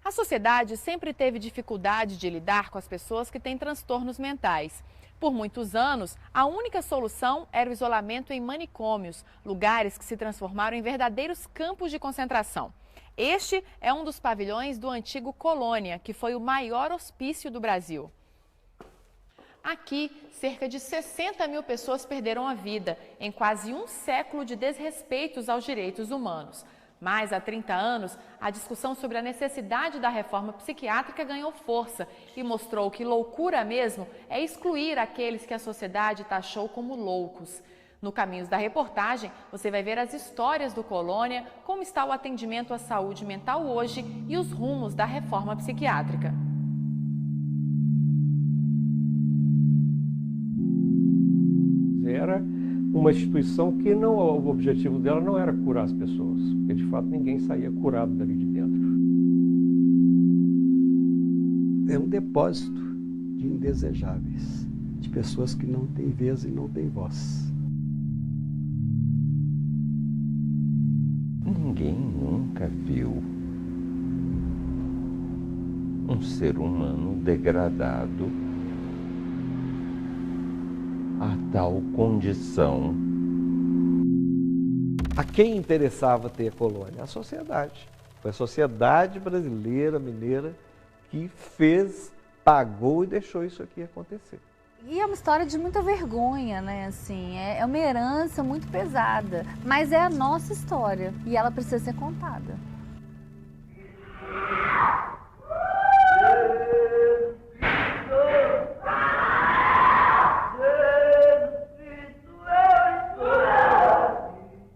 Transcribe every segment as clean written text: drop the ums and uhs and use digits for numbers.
A sociedade sempre teve dificuldade de lidar com as pessoas que têm transtornos mentais. Por muitos anos, a única solução era o isolamento em manicômios, lugares que se transformaram em verdadeiros campos de concentração. Este é um dos pavilhões do antigo Colônia, que foi o maior hospício do Brasil. Aqui, cerca de 60 mil pessoas perderam a vida em quase um século de desrespeitos aos direitos humanos. Mas há 30 anos, a discussão sobre a necessidade da reforma psiquiátrica ganhou força e mostrou que loucura mesmo é excluir aqueles que a sociedade taxou como loucos. No Caminhos da Reportagem, você vai ver as histórias do Colônia, como está o atendimento à saúde mental hoje e os rumos da reforma psiquiátrica. Era uma instituição que o objetivo dela não era curar as pessoas, porque de fato ninguém saía curado dali de dentro. É um depósito de indesejáveis, de pessoas que não têm vez e não têm voz. Ninguém nunca viu um ser humano degradado a tal condição. A quem interessava ter a colônia? A sociedade. Foi a sociedade brasileira, mineira, que fez, pagou e deixou isso aqui acontecer. E é uma história de muita vergonha, né? Assim, é uma herança muito pesada, mas é a nossa história e ela precisa ser contada.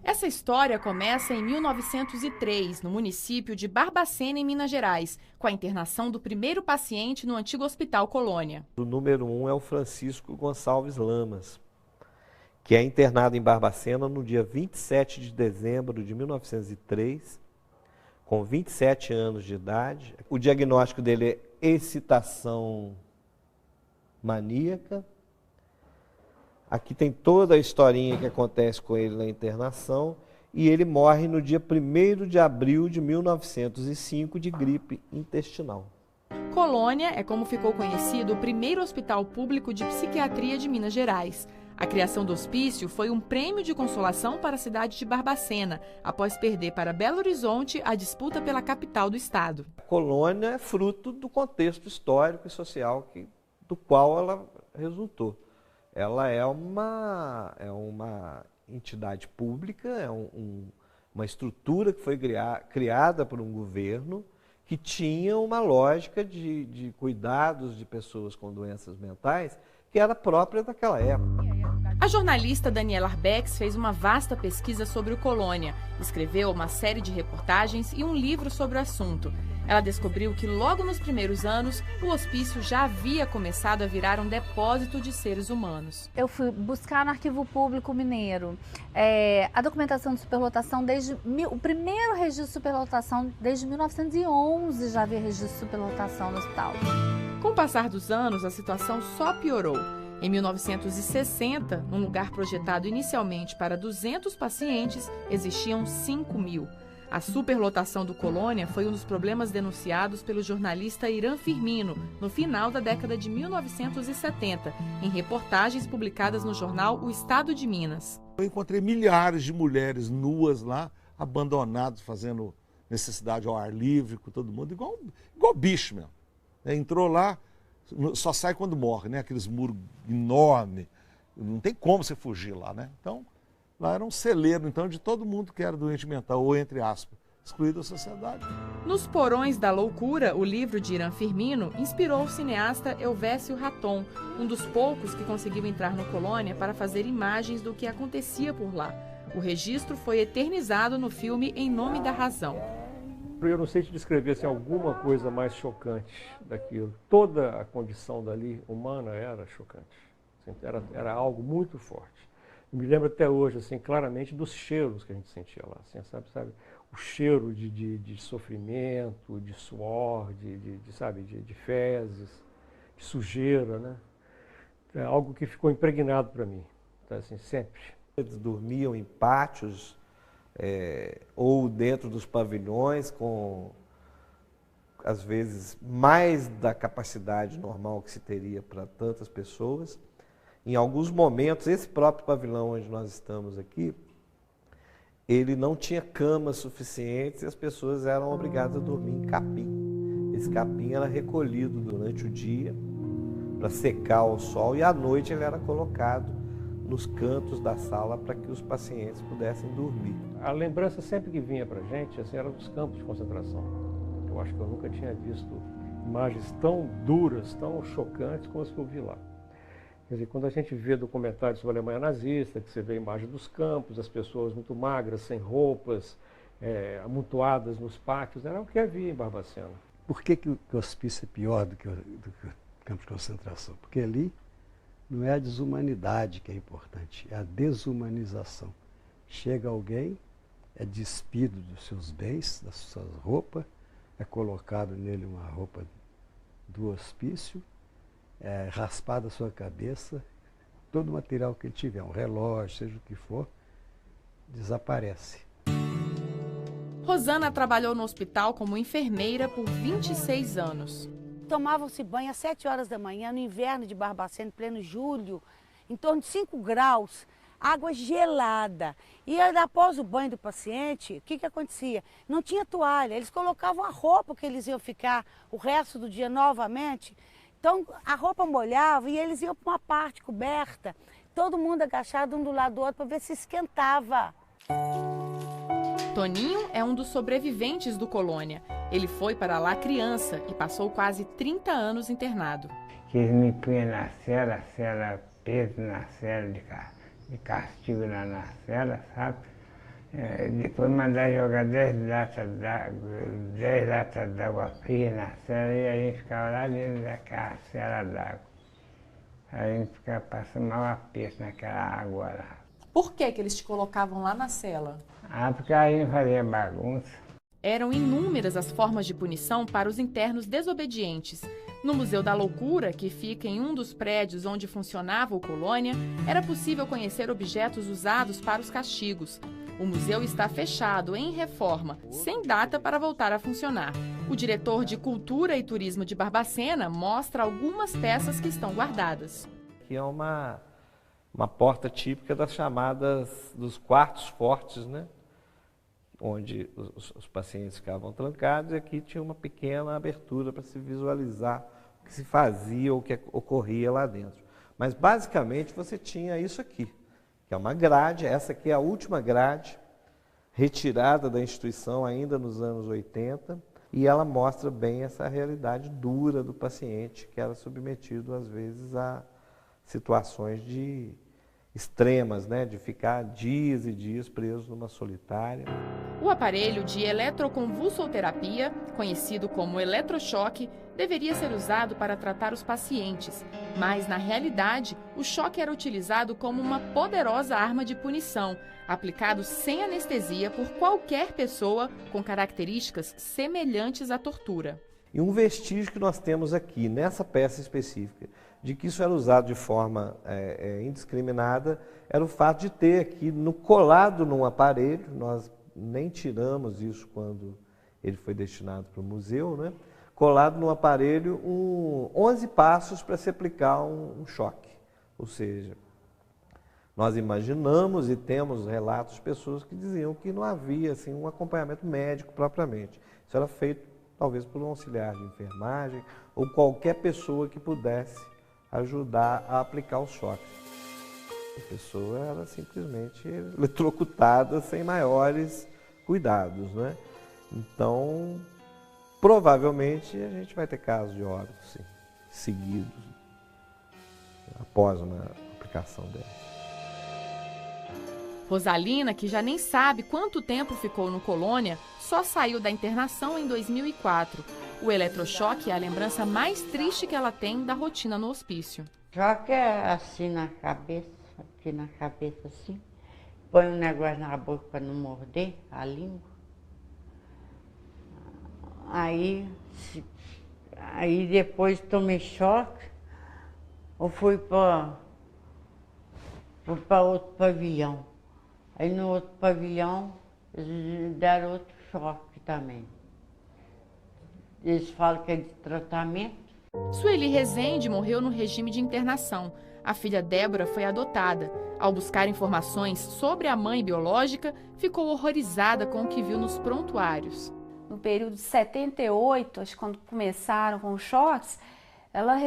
Essa história começa em 1903, no município de Barbacena, em Minas Gerais, com a internação do primeiro paciente no antigo Hospital Colônia. O número 1 é o Francisco Gonçalves Lamas, que é internado em Barbacena no dia 27 de dezembro de 1903, com 27 anos de idade. O diagnóstico dele é excitação maníaca. Aqui tem toda a historinha que acontece com ele na internação e ele morre no dia 1º de abril de 1905 de gripe intestinal. Colônia é como ficou conhecido o primeiro hospital público de psiquiatria de Minas Gerais. A criação do hospício foi um prêmio de consolação para a cidade de Barbacena, após perder para Belo Horizonte a disputa pela capital do estado. A Colônia é fruto do contexto histórico e social do qual ela resultou. Ela é uma entidade pública, uma estrutura que foi criada por um governo que tinha uma lógica de cuidados de pessoas com doenças mentais que era própria daquela época. A jornalista Daniela Arbex fez uma vasta pesquisa sobre o Colônia, escreveu uma série de reportagens e um livro sobre o assunto. Ela descobriu que logo nos primeiros anos, o hospício já havia começado a virar um depósito de seres humanos. Eu fui buscar no Arquivo Público Mineiro a documentação de superlotação o primeiro registro de superlotação desde 1911 já havia registro de superlotação no hospital. Com o passar dos anos, a situação só piorou. Em 1960, num lugar projetado inicialmente para 200 pacientes, existiam 5.000. A superlotação do Colônia foi um dos problemas denunciados pelo jornalista Irã Firmino no final da década de 1970, em reportagens publicadas no jornal O Estado de Minas. Eu encontrei milhares de mulheres nuas lá, abandonadas, fazendo necessidade ao ar livre com todo mundo, igual bicho mesmo. Entrou lá, só sai quando morre, né? Aqueles muros enormes, não tem como você fugir lá, né? Então, lá era um celeiro, então, de todo mundo que era doente mental, ou entre aspas, excluído da sociedade. Nos Porões da Loucura, o livro de Irã Firmino inspirou o cineasta Elvésio Raton, um dos poucos que conseguiu entrar no Colônia para fazer imagens do que acontecia por lá. O registro foi eternizado no filme Em Nome da Razão. Eu não sei te descrever assim, alguma coisa mais chocante daquilo. Toda a condição dali humana era chocante. Era algo muito forte. Eu me lembro até hoje, assim, claramente dos cheiros que a gente sentia lá. Assim, sabe? O cheiro de sofrimento, de suor, de fezes, de sujeira, né? É algo que ficou impregnado para mim, tá? Assim, sempre. Eles dormiam em pátios, ou dentro dos pavilhões, às vezes, mais da capacidade normal que se teria para tantas pessoas. Em alguns momentos, esse próprio pavilhão onde nós estamos aqui, ele não tinha camas suficientes e as pessoas eram obrigadas a dormir em capim. Esse capim era recolhido durante o dia para secar ao sol e à noite ele era colocado nos cantos da sala para que os pacientes pudessem dormir. A lembrança sempre que vinha para a gente assim, era dos campos de concentração. Eu acho que eu nunca tinha visto imagens tão duras, tão chocantes como as que eu vi lá. Quer dizer, quando a gente vê documentários sobre a Alemanha nazista, que você vê a imagem dos campos, as pessoas muito magras, sem roupas, amontoadas nos pátios, era o que havia em Barbacena. Por que o hospício é pior do que o campo de concentração? Porque ali não é a desumanidade que é importante, é a desumanização. Chega alguém, é despido dos seus bens, das suas roupas, é colocado nele uma roupa do hospício, é raspada a sua cabeça, todo o material que ele tiver, um relógio, seja o que for, desaparece. Rosana trabalhou no hospital como enfermeira por 26 anos. Tomavam-se banho às 7 horas da manhã, no inverno de Barbacena, em pleno julho, em torno de 5 graus, água gelada. E após o banho do paciente, o que acontecia? Não tinha toalha, eles colocavam a roupa que eles iam ficar o resto do dia novamente. Então a roupa molhava e eles iam para uma parte coberta, todo mundo agachado um do lado do outro para ver se esquentava. Toninho é um dos sobreviventes do Colônia. Ele foi para lá criança e passou quase 30 anos internado. Que eles me punham na cela preso na cela de castigo lá na cela, sabe? Depois mandar jogar 10 latas d'água fria na cela e a gente ficava lá dentro daquela cela d'água. A gente ficava passando mal aperto naquela água lá. Por que eles te colocavam lá na cela? Porque a gente fazia bagunça. Eram inúmeras as formas de punição para os internos desobedientes. No Museu da Loucura, que fica em um dos prédios onde funcionava o Colônia, era possível conhecer objetos usados para os castigos. O museu está fechado, em reforma, sem data para voltar a funcionar. O diretor de Cultura e Turismo de Barbacena mostra algumas peças que estão guardadas. Aqui é uma porta típica das chamadas dos quartos fortes, né? Onde os pacientes ficavam trancados e aqui tinha uma pequena abertura para se visualizar o que se fazia ou o que ocorria lá dentro. Mas basicamente você tinha isso aqui, que é uma grade, essa aqui é a última grade, retirada da instituição ainda nos anos 80, e ela mostra bem essa realidade dura do paciente que era submetido às vezes a situações extremas, né, de ficar dias e dias preso numa solitária. O aparelho de eletroconvulsoterapia, conhecido como eletrochoque, deveria ser usado para tratar os pacientes, mas na realidade o choque era utilizado como uma poderosa arma de punição, aplicado sem anestesia por qualquer pessoa com características semelhantes à tortura. E um vestígio que nós temos aqui, nessa peça específica, de que isso era usado de forma indiscriminada, era o fato de ter aqui colado num aparelho, nós nem tiramos isso quando ele foi destinado para o museu, né? Colado num aparelho 11 passos para se aplicar um choque. Ou seja, nós imaginamos e temos relatos de pessoas que diziam que não havia assim, um acompanhamento médico propriamente. Isso era feito talvez por um auxiliar de enfermagem ou qualquer pessoa que pudesse ajudar a aplicar os choques. A pessoa era simplesmente eletrocutada sem maiores cuidados, né? Então, provavelmente a gente vai ter casos de óbito, sim, seguidos após uma aplicação dela. Rosalina, que já nem sabe quanto tempo ficou no Colônia, só saiu da internação em 2004. O eletrochoque é a lembrança mais triste que ela tem da rotina no hospício. Choque é assim na cabeça, aqui na cabeça assim. Põe um negócio na boca para não morder a língua. Aí depois tomei choque, eu fui para outro pavilhão. Aí no outro pavilhão eles deram outro choque também. Eles falam que é de tratamento. Sueli Rezende morreu no regime de internação. A filha Débora foi adotada. Ao buscar informações sobre a mãe biológica, ficou horrorizada com o que viu nos prontuários. No período de 78, acho que quando começaram com os choques, ela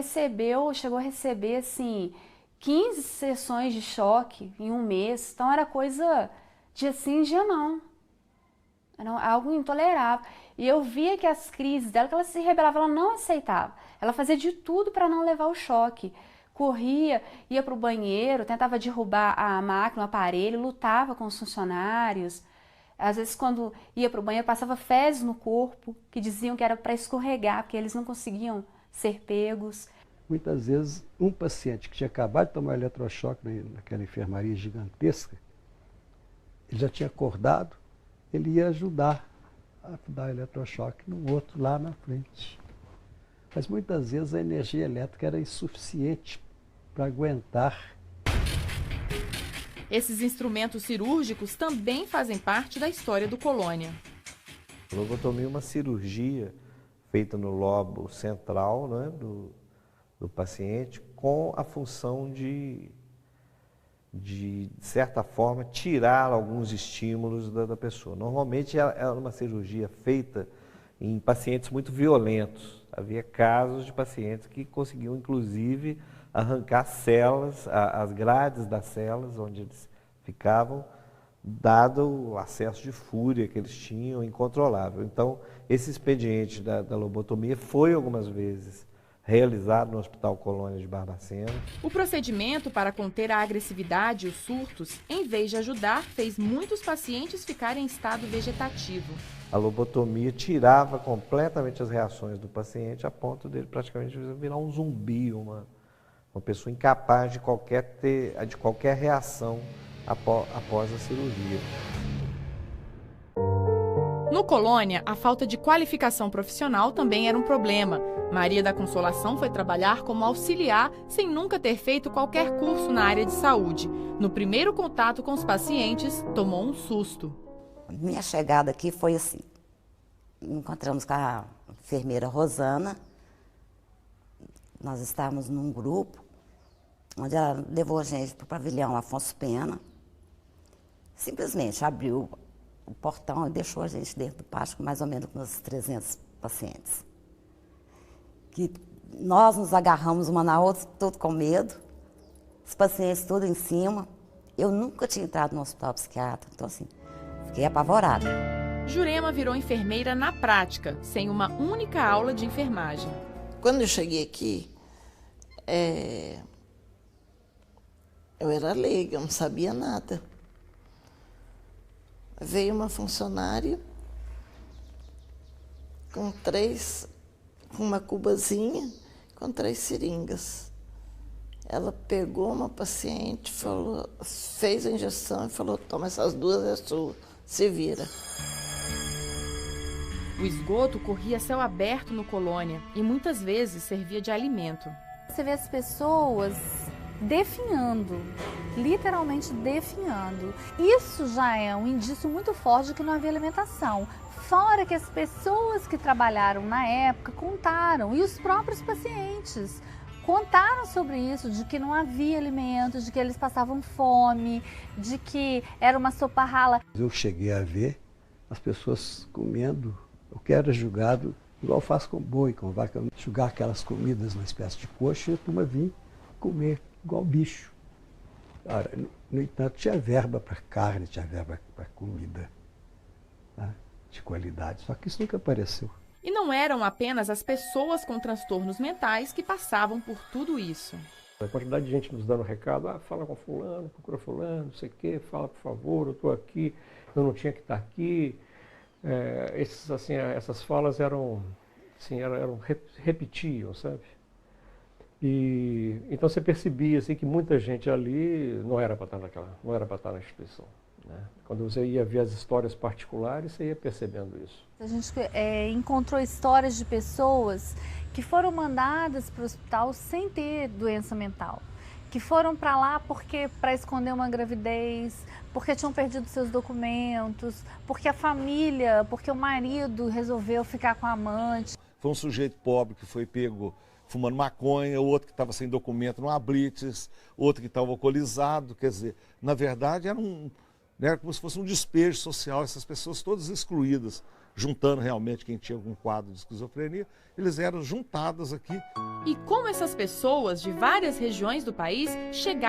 chegou a receber assim 15 sessões de choque em um mês. Então era coisa dia sim, dia não. Era algo intolerável. E eu via que as crises dela, que ela se rebelava, ela não aceitava. Ela fazia de tudo para não levar o choque. Corria, ia para o banheiro, tentava derrubar a máquina, o aparelho, lutava com os funcionários. Às vezes, quando ia para o banheiro, passava fezes no corpo, que diziam que era para escorregar, porque eles não conseguiam ser pegos. Muitas vezes, um paciente que tinha acabado de tomar eletrochoque naquela enfermaria gigantesca, ele já tinha acordado, ele ia ajudar a dar eletrochoque no outro lá na frente. Mas muitas vezes a energia elétrica era insuficiente para aguentar. Esses instrumentos cirúrgicos também fazem parte da história do Colônia. A lobotomia é uma cirurgia feita no lobo central, né, do paciente, com a função de certa forma, tirar alguns estímulos da pessoa. Normalmente é uma cirurgia feita em pacientes muito violentos. Havia casos de pacientes que conseguiam, inclusive, arrancar células, as grades das células onde eles ficavam, dado o acesso de fúria que eles tinham, incontrolável. Então, esse expediente da lobotomia foi algumas vezes realizado no Hospital Colônia de Barbacena. O procedimento para conter a agressividade e os surtos, em vez de ajudar, fez muitos pacientes ficarem em estado vegetativo. A lobotomia tirava completamente as reações do paciente a ponto dele praticamente virar um zumbi, uma pessoa incapaz de qualquer reação após a cirurgia. No Colônia, a falta de qualificação profissional também era um problema. Maria da Consolação foi trabalhar como auxiliar sem nunca ter feito qualquer curso na área de saúde. No primeiro contato com os pacientes, tomou um susto. Minha chegada aqui foi assim. Encontramos com a enfermeira Rosana. Nós estávamos num grupo onde ela levou a gente para o pavilhão Afonso Pena. Simplesmente abriu o portão e deixou a gente dentro do pátio com mais ou menos uns 300 pacientes. Que nós nos agarramos uma na outra, tudo com medo, os pacientes tudo em cima. Eu nunca tinha entrado no hospital psiquiátrico, então assim, fiquei apavorada. Jurema virou enfermeira na prática, sem uma única aula de enfermagem. Quando eu cheguei aqui, eu era leiga, eu não sabia nada. Veio uma funcionária com uma cubazinha com 3 seringas. Ela pegou uma paciente, fez a injeção e falou: toma, essas 2 é sua, se vira. O esgoto corria a céu aberto no Colônia e muitas vezes servia de alimento. Você vê as pessoas definhando, literalmente definhando. Isso já é um indício muito forte de que não havia alimentação. Fora que as pessoas que trabalharam na época contaram, e os próprios pacientes contaram sobre isso, de que não havia alimentos, de que eles passavam fome, de que era uma sopa rala. Eu cheguei a ver as pessoas comendo o que era julgado, igual faz com boi, com vaca, jogar aquelas comidas numa espécie de coxa e a turma vinha comer igual bicho. Ora, no entanto, tinha verba para carne, tinha verba para comida, tá, de qualidade, só que isso nunca apareceu. E não eram apenas as pessoas com transtornos mentais que passavam por tudo isso. A quantidade de gente nos dando recado: fala com fulano, procura fulano, não sei o quê, fala por favor, eu estou aqui, eu não tinha que estar aqui. Essas falas repetiam, sabe? E então você percebia assim, que muita gente ali não era para estar na instituição, né? Quando você ia ver as histórias particulares, você ia percebendo isso. A gente encontrou histórias de pessoas que foram mandadas para o hospital sem ter doença mental, que foram para lá para esconder uma gravidez, porque tinham perdido seus documentos, porque a família, porque o marido resolveu ficar com a amante. foi um sujeito pobre que foi pego fumando maconha, outro que estava sem documento numa blitz, outro que estava alcoolizado. Quer dizer, na verdade era como se fosse um despejo social, essas pessoas todas excluídas, juntando realmente quem tinha algum quadro de esquizofrenia, eles eram juntadas aqui. E como essas pessoas de várias regiões do país chegaram